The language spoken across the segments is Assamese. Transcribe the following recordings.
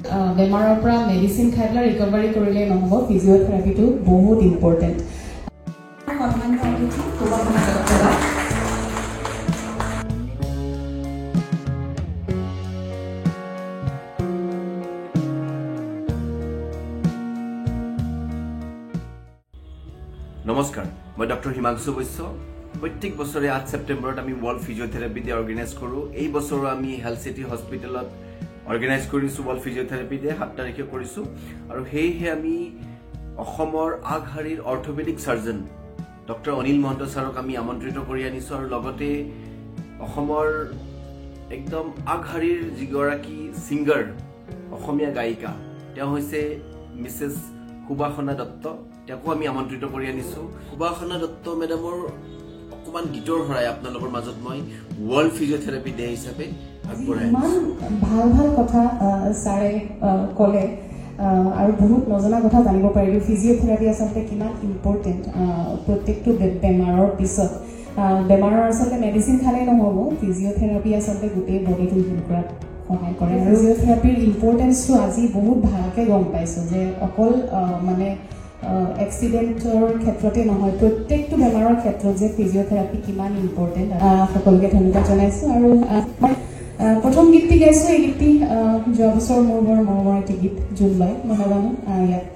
বেমাৰৰ পৰা মেডিচিন খাই পেলাই ৰিকভাৰী কৰিলে নহ'ব, ফিজিঅ'থেৰাপিটো বহুত ইম্পৰ্টেণ্ট। নমস্কাৰ, মই ডক্টৰ হিমাংশু বৈশ্য। প্ৰত্যেক বছৰে 8 ছেপ্টেম্বৰত আমি ৱৰ্ল্ড ফিজিঅ'থেৰাপি ডে অৰ্গেনাইজ কৰোঁ। এই বছৰো আমি হেল্থ চিটি হস্পিটেলত অৰ্গেনাইজ কৰিছোঁ, ৱৰ্ল্ড ফিজিঅ'থেৰাপি ডে 7 তাৰিখে কৰিছোঁ। আৰু সেয়েহে আমি অসমৰ আগশাৰীৰ orthopaedic surgeon doctor Anil Mahanta ছাৰক আমি আমন্ত্ৰিত কৰি আনিছোঁ। আৰু লগতে অসমৰ একদম আগশাৰীৰ যিগৰাকী ছিংগাৰ, অসমীয়া গায়িকা, তেওঁ হৈছে মিছেছ সুবাসনা দত্ত, তেওঁকো আমি আমন্ত্ৰিত কৰি আনিছোঁ। সুবাসনা দত্ত মেডামৰ অকণমান গীতৰ শৰাই আপোনালোকৰ মাজত মই ৱৰ্ল্ড ফিজিঅ'থেৰাপি ডে হিচাপে আগবঢ়াই ইমান ভাল ভাল কথা ছাৰে ক'লে আৰু বহুত নজনা কথা জানিব পাৰিলোঁ। ফিজিঅ'থেৰাপি আচলতে কিমান ইম্পৰ্টেণ্ট প্ৰত্যেকটো বেমাৰৰ পিছত। বেমাৰৰ আচলতে মেডিচিন খালেই নহ'ব, ফিজিঅ'থেৰাপি আচলতে গোটেই বডিটো হিল কৰাত সহায় কৰে। ফিজিঅ'থেৰাপিৰ ইম্পৰ্টেঞ্চটো আজি বহুত ভালকৈ গম পাইছোঁ যে অকল মানে এক্সিডেণ্টৰ ক্ষেত্ৰতে নহয়, প্ৰত্যেকটো বেমাৰৰ ক্ষেত্ৰত যে ফিজিঅ'থেৰাপি কিমান ইম্পৰ্টেণ্ট। সকলোকে ধন্যবাদ জনাইছোঁ। আৰু প্ৰথম গীতটি গাইছোঁ, এই গীতটি যোৱা বছৰ মোৰ বৰ মৰমৰ এটি গীত, জোনবাই। মই নাজানো ইয়াত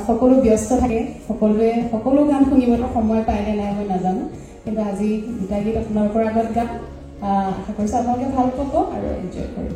সকলো ব্যস্ত থাকে, সকলোৱে সকলো গান শুনিবলৈ সময় পায়নে নাই মই নাজানো, কিন্তু আজি দুটা গীত আপোনালোকৰ আগত গাম। আশা কৰিছোঁ আপোনালোকে ভাল পাব আৰু এনজয় কৰিব।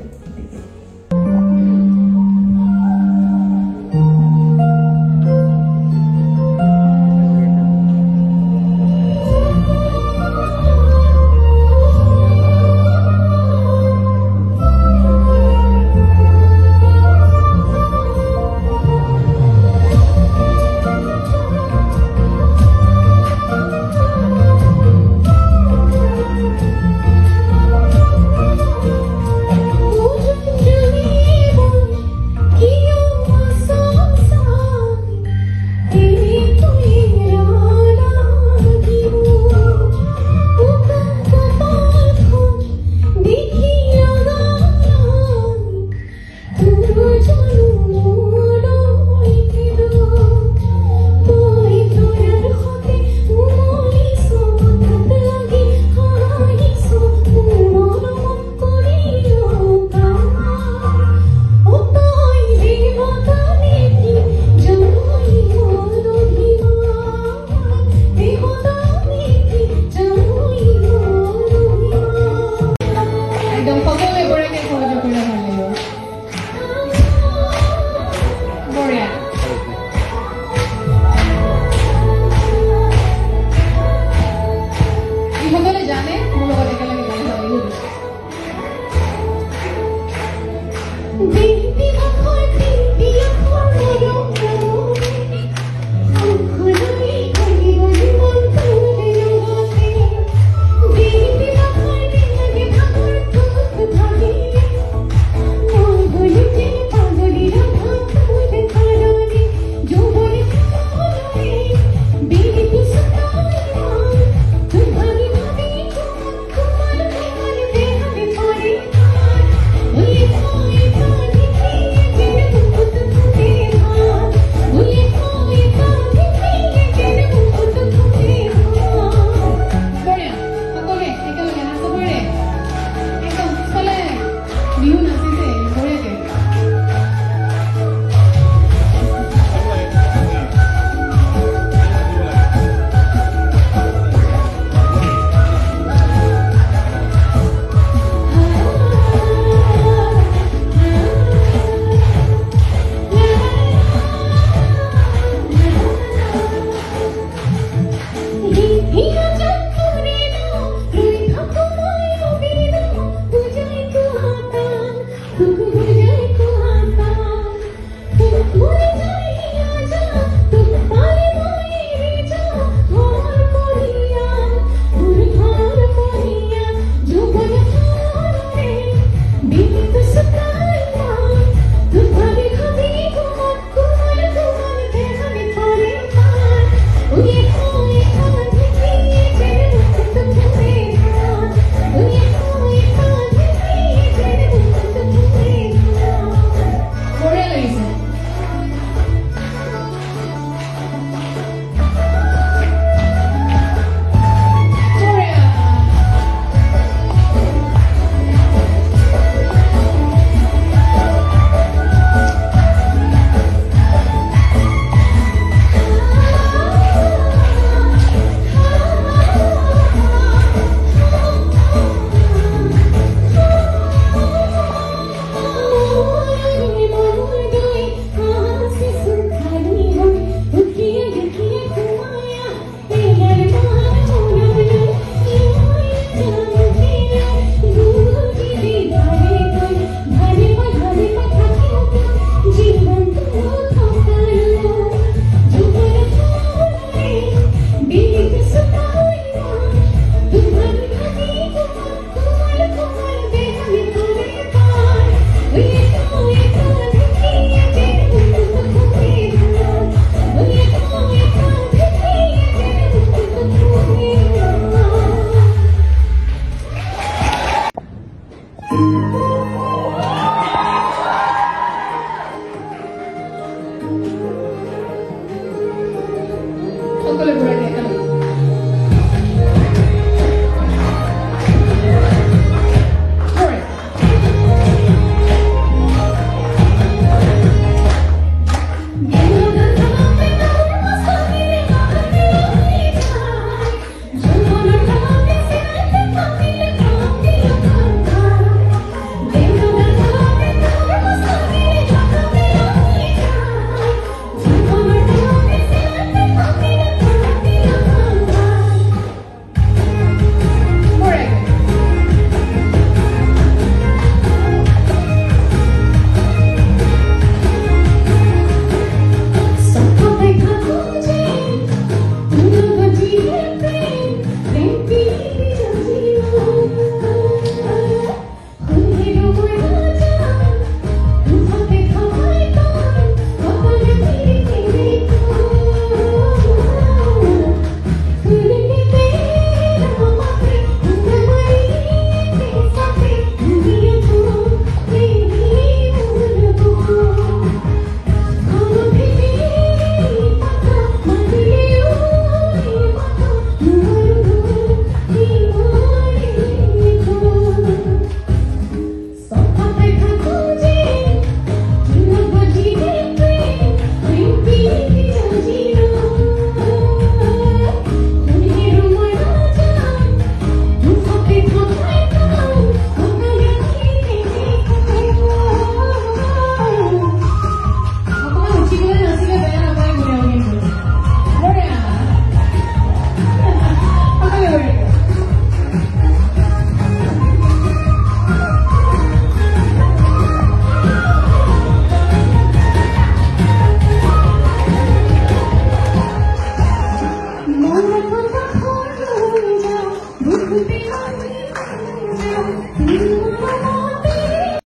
মনত